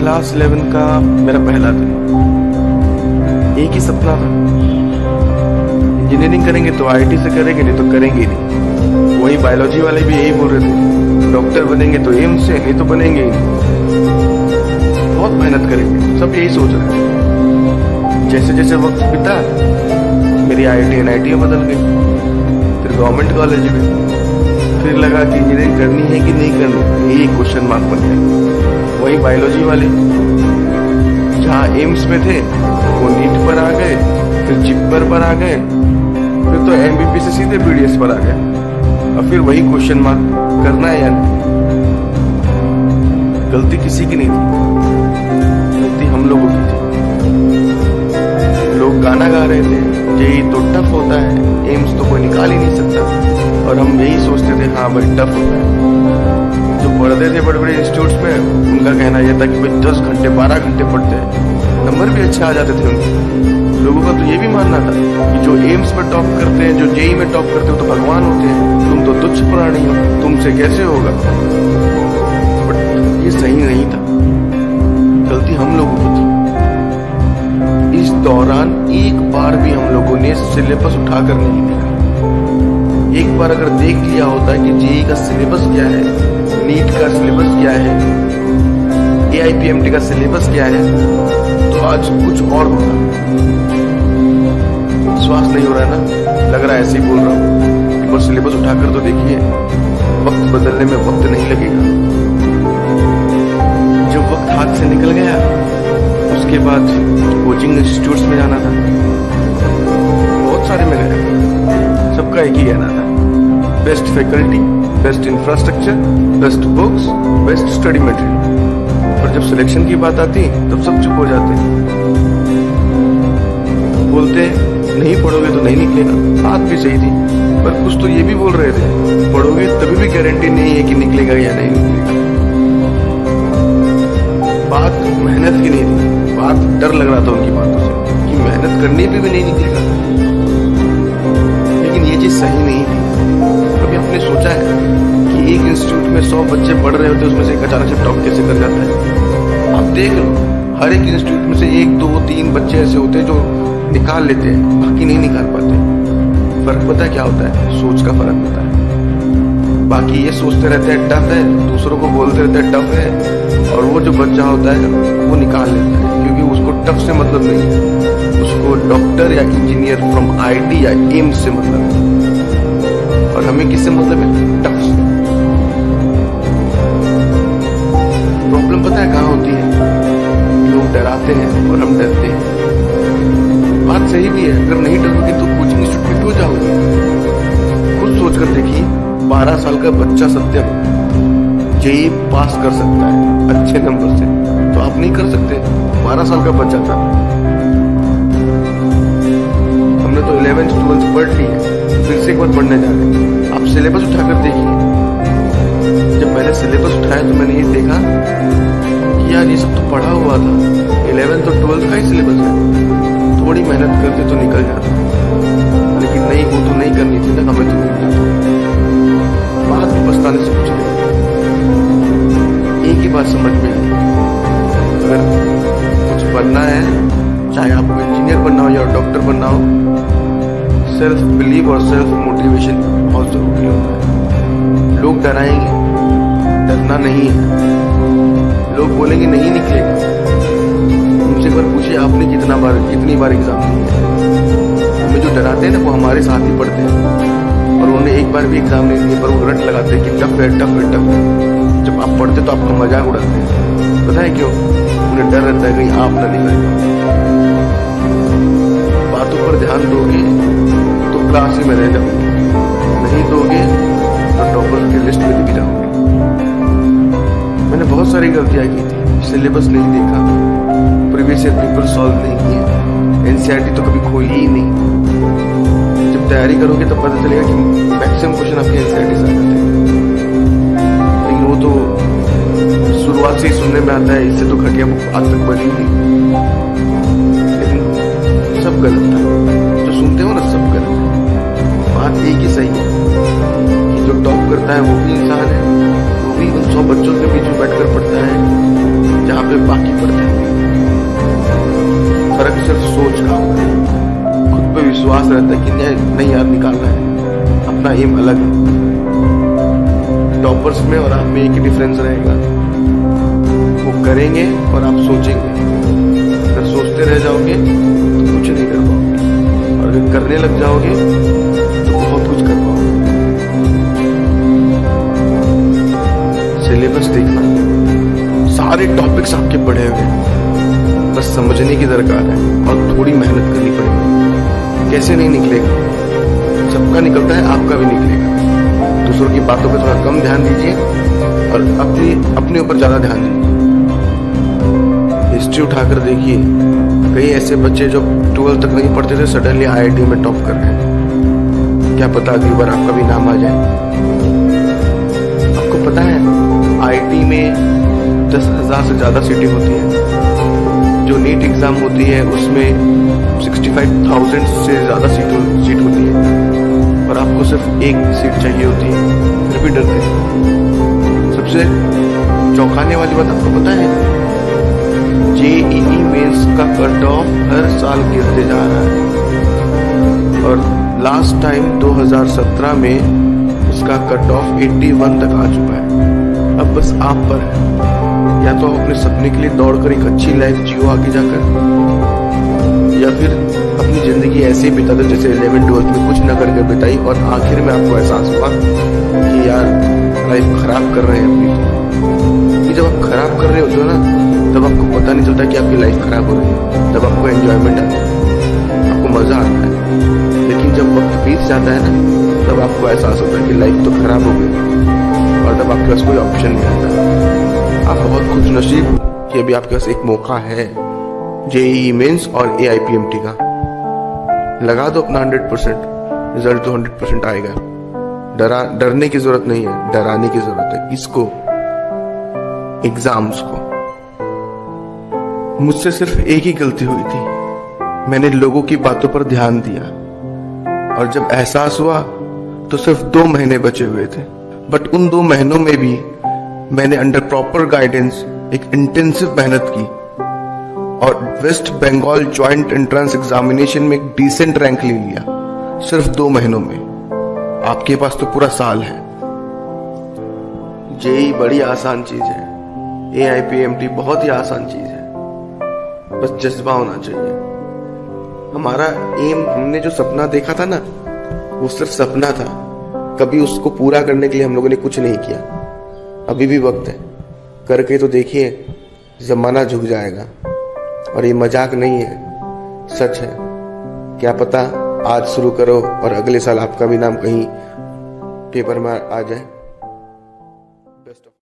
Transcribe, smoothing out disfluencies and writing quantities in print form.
Class 11 का मेरा पहला दिन। एक ही सपना था, इंजीनियरिंग करेंगे तो आईटी से करेंगे, नहीं तो करेंगे ही नहीं। वही बायोलॉजी वाले भी यही बोल रहे थे, डॉक्टर बनेंगे तो एम्स से, नहीं तो बनेंगे ही नहीं। बहुत मेहनत करेंगे, सब यही सोच रहे हैं। जैसे जैसे वक्त बीता मेरी आईटी एनआईटी बदल गई, फिर गवर्नमेंट कॉलेज में, फिर लगा कि इंजीनियरिंग करनी है कि नहीं करनी, यही क्वेश्चन मार्क बन गया। वही बायोलॉजी वाले जहाँ एम्स में थे वो नीट पर आ गए, फिर जिप्पर पर आ गए, फिर तो एमबीबी से सीधे बीडीएस पर आ गए। और फिर वही क्वेश्चन मार्क, करना है या नहीं। गलती किसी की नहीं थी, गलती हम लोगों की थी। लोग गाना गा रहे थे, जेई तो टफ होता है, एम्स तो कोई निकाल ही नहीं सकता, और हम यही सोचते थे हाँ भाई टफ होता है। जो पढ़ते थे बड़े बड़े इंस्टीट्यूट्स में, उनका कहना यह था कि भाई 10 घंटे 12 घंटे पढ़ते हैं, नंबर भी अच्छे आ जाते थे उनके। लोगों का तो ये भी मानना था कि जो एम्स में टॉप करते हैं, जो जेई में टॉप करते हो तो भगवान होते हैं, तुम तो तुच्छ प्राणी हो, तुमसे कैसे होगा। बट ये सही नहीं था, गलती हम लोगों की थी। इस दौरान एक बार भी हम लोगों ने सिलेबस उठाकर नहीं देखा। एक बार अगर देख लिया होता कि जेई का सिलेबस क्या है, नीट का सिलेबस क्या है, एआईपीएमटी का सिलेबस क्या है, तो आज कुछ और होता। विश्वास नहीं हो रहा है ना, लग रहा है ऐसे ही बोल रहा हूँ। एक बार सिलेबस उठाकर तो देखिए, वक्त बदलने में वक्त नहीं लगेगा। जब वक्त हाथ से निकल गया, उसके बाद कोचिंग इंस्टीट्यूट्स में जाना था, बहुत सारे में गया, सबका एक ही कहना था, best faculty, best infrastructure, best books, best study material. पर जब सिलेक्शन की बात आती तब सब चुप हो जाते, बोलते नहीं पढ़ोगे तो नहीं निकलेगा। बात भी सही थी, पर कुछ तो ये भी बोल रहे थे, पढ़ोगे तभी भी गारंटी नहीं है कि निकलेगा या नहीं निकलेगा। बात मेहनत की नहीं थी, बात डर लग रहा था उनकी बातों से कि मेहनत करने पे भी नहीं निकलेगा। लेकिन ये चीज सही नहीं थी। कभी आपने सोचा है कि एक इंस्टीट्यूट में 100 बच्चे पढ़ रहे होते, उसमें से एक अचानक से टॉप कैसे कर जाता है। आप देख लो, हर एक इंस्टीट्यूट में से 1 2 3 बच्चे ऐसे होते हैं जो निकाल लेते हैं, बाकी नहीं निकाल पाते। फर्क पता है क्या होता है? सोच का फर्क होता है। बाकी ये सोचते रहते हैं टफ है, दूसरों को बोलते रहते हैं टफ है, और वो जो बच्चा होता है वो निकाल लेता है, क्योंकि उसको टफ से मतलब नहीं है, उसको डॉक्टर या इंजीनियर फ्रॉम आईटी या एम्स से मतलब है। और हमें किससे मतलब है? टफ से। प्रॉब्लम पता है कहाँ होती है? लोग डराते हैं और हम डरते हैं। बात सही भी है, अगर नहीं डरोगे तो कोचिंग इंस्टीट्यूट में क्यों जाओगे? खुद सोचकर देखिए, 12 साल का बच्चा सत्यम जेई पास कर सकता है अच्छे नंबर से, तो आप नहीं कर सकते? 12 साल का बच्चा था। हमने तो 11th 12th पढ़ ली है, फिर से एक बार पढ़ने जा रहे हैं। आप सिलेबस उठाकर देखिए। जब मैंने सिलेबस उठाया तो मैंने ये देखा कि यार ये सब तो पढ़ा हुआ था, 11th और 12th का ही सिलेबस है, थोड़ी मेहनत करते तो निकल जाता। लेकिन नहीं, वो तो नहीं करनी थी ना, हमें तो नहीं जाता। बात भी पछताने से कुछ नहीं। एक ही बात समझ में आई, अगर कुछ बनना है, चाहे आपको इंजीनियर बनना हो या डॉक्टर बनना हो, सेल्फ बिलीव और सेल्फ मोटिवेशन बहुत जरूरी होता है। लोग डराएंगे, डरना नहीं है। लोग बोलेंगे नहीं निकलेगा। उनसे एक बार पूछिए, आपने कितनी बार एग्जाम दी है? हमें जो डराते हैं ना, वो हमारे साथ ही पढ़ते हैं, और उन्होंने एक बार भी एग्जाम नहीं दिए, पर वो रट लगाते हैं कि टफ है टफ है टफ है। जब आप पढ़ते तो आपका मजाक उड़ाते हैं। पता है क्यों? उन्हें डर रहता है कहीं आप ना निकल जाओ। बातों पर ध्यान दोगे तो क्लास ही में रह जाओगे, नहीं दोगे तो टॉपर की लिस्ट में दिख जाओगे। मैंने बहुत सारी गलतियां की थी, सिलेबस नहीं देखा, प्रीवियस ईयर पेपर सॉल्व नहीं किए, एनसीईआरटी तो कभी खोली ही नहीं। जब तैयारी करोगे तो पता चलेगा कि मैक्सिमम क्वेश्चन आपके एनसीईआरटी से आ जाते हैं। लेकिन वो तो शुरुआत से ही सुनने में आता है, इससे तो घटिया आज तक बनी नहीं। लेकिन सब गलत था, जो सुनते हो ना सब गलत है। बात एक ही सही है कि जो टॉप करता है वो भी इंसान है, वो भी उन 100 बच्चों के बीच में बैठकर पढ़ता है, जहाँ पे किताबें बाकी पढ़ते हैं। फर्क सिर्फ सोच का होता है, खुद पे विश्वास रहता है कि नहीं यार निकालना है, अपना एम अलग है। टॉपर्स में और आप में एक ही डिफरेंस रहेगा, वो करेंगे और आप सोचेंगे। अगर सोचते रह जाओगे तो कुछ नहीं कर पाओगे, और अगर करने लग जाओगे तो बहुत कुछ कर पाओगे। सिलेबस देखना, सारे टॉपिक्स आपके पढ़े हुए, बस समझने की दरकार है और थोड़ी मेहनत करनी पड़ेगी। कैसे नहीं निकलेगा, सबका निकलता है, आपका भी निकलेगा। दूसरों की बातों पे थोड़ा कम ध्यान दीजिए और अपने ऊपर ज्यादा ध्यान दीजिए। हिस्ट्री उठाकर देखिए, कई ऐसे बच्चे जो 12 तक नहीं पढ़ते थे सडनली IIT में टॉप कर गए। क्या पता अगली बार आपका भी नाम आ जाए। आपको पता है IIT में 10,000 से ज्यादा सीटें होती हैं। जो नीट एग्जाम होती है उसमें 65,000 से ज्यादा सीट होती है, और आपको सिर्फ एक सीट चाहिए होती है, फिर भी डरते हैं। सबसे चौंकाने वाली बात आपको पता है, JEE मेंस का कट ऑफ हर साल गिरते जा रहा है, और लास्ट टाइम 2017 में उसका कट ऑफ 81 तक आ चुका है। अब बस आप पर है, या तो अपने सपने के लिए दौड़कर एक अच्छी लाइफ जियो आगे जाकर, या फिर अपनी जिंदगी ऐसे ही बिता दो जैसे 11-12 में कुछ न करके बिताई, और आखिर में आपको एहसास हुआ कि यार लाइफ खराब कर रहे हैं अपनी। कि जब आप खराब कर रहे होते हो ना, तब आपको पता नहीं चलता कि आपकी लाइफ खराब हो रही है, तब आपको एंजॉयमेंट आता है, आपको मजा आता है। लेकिन जब वक्त बीत जाता है ना, तब आपको एहसास होता है कि लाइफ तो खराब हो गई, और तब आपके पास कोई ऑप्शन नहीं आता। आप बहुत खुश नसीब कि अभी आपके पास एक मौका है JEE मेंस और AIPMT का। लगा दो अपना 100%, रिजल्ट तो 100% आएगा। डरने की जरूरत नहीं है, डराने की जरूरत है। इसको, एग्जाम्स को। मुझसे सिर्फ एक ही गलती हुई थी, मैंने लोगों की बातों पर ध्यान दिया, और जब एहसास हुआ तो सिर्फ 2 महीने बचे हुए थे। बट उन 2 महीनों में भी मैंने अंडर प्रॉपर गाइडेंस एक इंटेंसिव मेहनत की, और West Bengal joint entrance examination में एक डिसेंट रैंक ले लिया, सिर्फ 2 महीनों में। आपके पास तो पूरा साल है। JEE बड़ी आसान चीज है, AIPMT बहुत ही आसान चीज है, बस जज्बा होना चाहिए। हमारा एम, हमने जो सपना देखा था ना, वो सिर्फ सपना था, कभी उसको पूरा करने के लिए हम लोगों ने कुछ नहीं किया। अभी भी वक्त है, करके तो देखिए, जमाना झुक जाएगा। और ये मजाक नहीं है, सच है। क्या पता आज शुरू करो और अगले साल आपका भी नाम कहीं पेपर में आ जाए।